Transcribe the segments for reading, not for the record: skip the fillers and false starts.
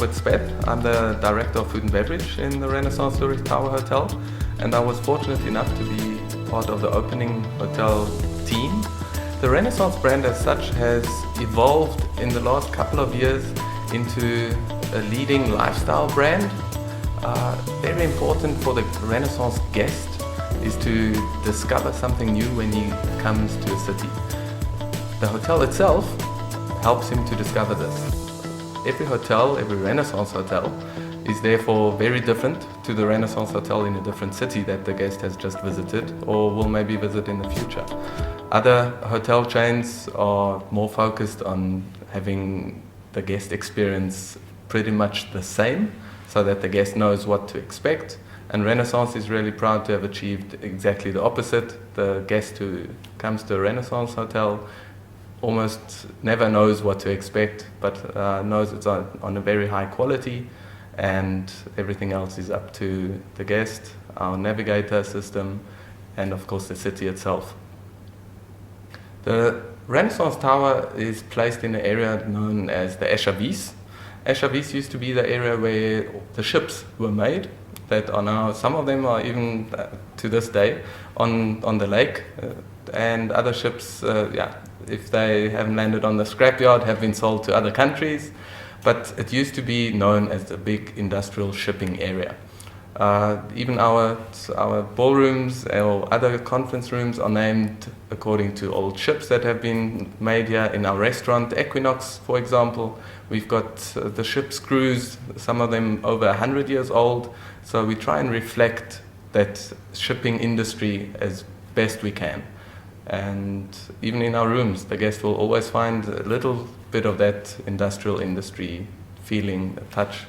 Norbert Speth. I'm the Director of Food and Beverage in the Renaissance Zurich Tower Hotel, and I was fortunate enough to be part of the opening hotel team. The Renaissance brand as such has evolved in the last couple of years into a leading lifestyle brand. Very important for the Renaissance guest is to discover something new when he comes to a city. The hotel itself helps him to discover this. Every hotel, every Renaissance hotel is therefore very different to the Renaissance hotel in a different city that the guest has just visited or will maybe visit in the future. Other hotel chains are more focused on having the guest experience pretty much the same so that the guest knows what to expect. And Renaissance is really proud to have achieved exactly the opposite. The guest who comes to a Renaissance hotel almost never knows what to expect, but knows it's on a very high quality, and everything else is up to the guest, our navigator system, and of course the city itself. The Renaissance Tower is placed in an area known as the Eschavis. Eschavis used to be the area where the ships were made, that are now, some of them are even to this day on the lake, and other ships, if they haven't landed on the scrapyard, have been sold to other countries. But it used to be known as the big industrial shipping area. Even our ballrooms or other conference rooms are named according to old ships that have been made here. In our restaurant, Equinox, for example, we've got the ship's crews, some of them over 100 years old. So we try and reflect that shipping industry as best we can. And even in our rooms, the guest will always find a little bit of that industrial industry feeling, touch,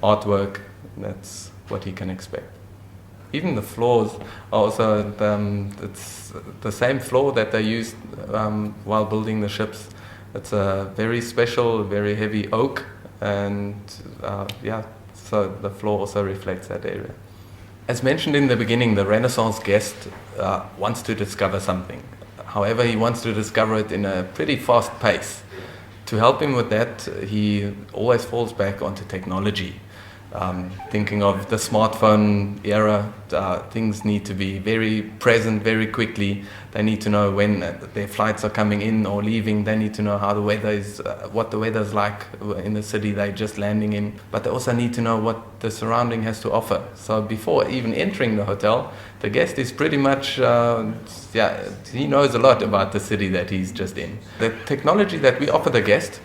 artwork. That's what he can expect. Even the floors are also it's the same floor that they used while building the ships. It's a very special, very heavy oak, and so the floor also reflects that area. As mentioned in the beginning, the Renaissance guest wants to discover something. However, he wants to discover it in a pretty fast pace. To help him with that, he always falls back onto technology. Thinking of the smartphone era, things need to be very present very quickly. They need to know when their flights are coming in or leaving. They need to know how the weather is, what the weather is like in the city they're just landing in. But they also need to know what the surrounding has to offer. So before even entering the hotel, the guest is pretty much, he knows a lot about the city that he's just in. The technology that we offer the guest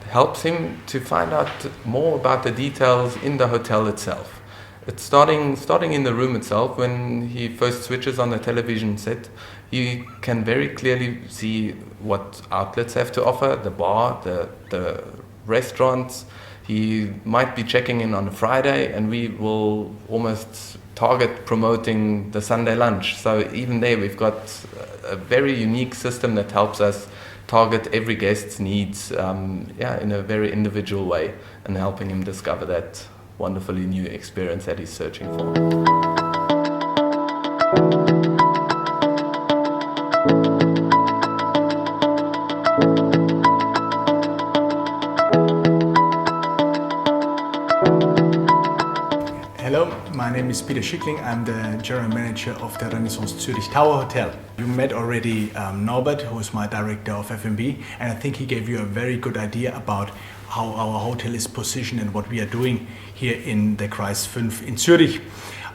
helps him to find out more about the details in the hotel itself. It's starting in the room itself. When he first switches on the television set, he can very clearly see what outlets have to offer, the bar, the restaurants. He might be checking in on a Friday, and we will almost target promoting the Sunday lunch. So even there we've got a very unique system that helps us target every guest's needs in a very individual way, and helping him discover that wonderfully new experience that he's searching for. Hello, my name is Schickling. I'm the General Manager of the Renaissance Zurich Tower Hotel. You met already Norbert, who is my Director of F&B, and I think he gave you a very good idea about how our hotel is positioned and what we are doing here in the Kreis 5 in Zurich.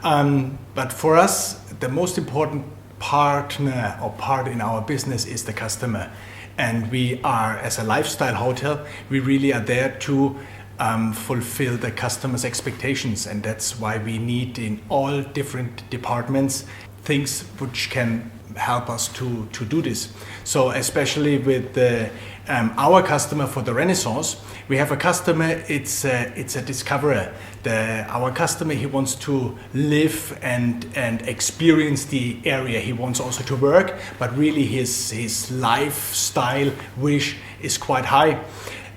But for us, the most important partner or part in our business is the customer. And we are, as a lifestyle hotel, we really are there to fulfill the customer's expectations, and that's why we need in all different departments things which can help us to do this. So especially with our customer for the Renaissance, we have a customer, it's a discoverer. Our customer, he wants to live and experience the area. He wants also to work, but really his lifestyle wish is quite high.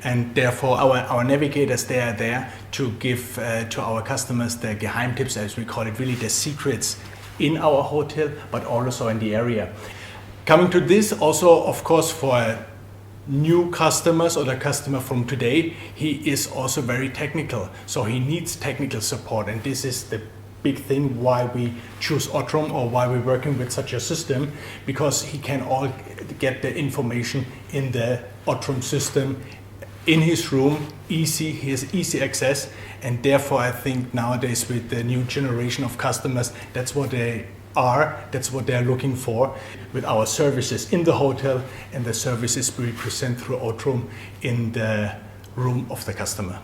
And therefore our navigators, they are there to give to our customers the Geheimtipps, as we call it, really the secrets in our hotel, but also in the area. Coming to this, also of course for new customers or the customer from today, he is also very technical. So he needs technical support, and this is the big thing why we choose Otrum or why we're working with such a system, because he can all get the information in the Otrum system in his room, easy, he has easy access, and therefore I think nowadays with the new generation of customers, that's what that's what they're looking for with our services in the hotel and the services we present through Otrum in the room of the customer.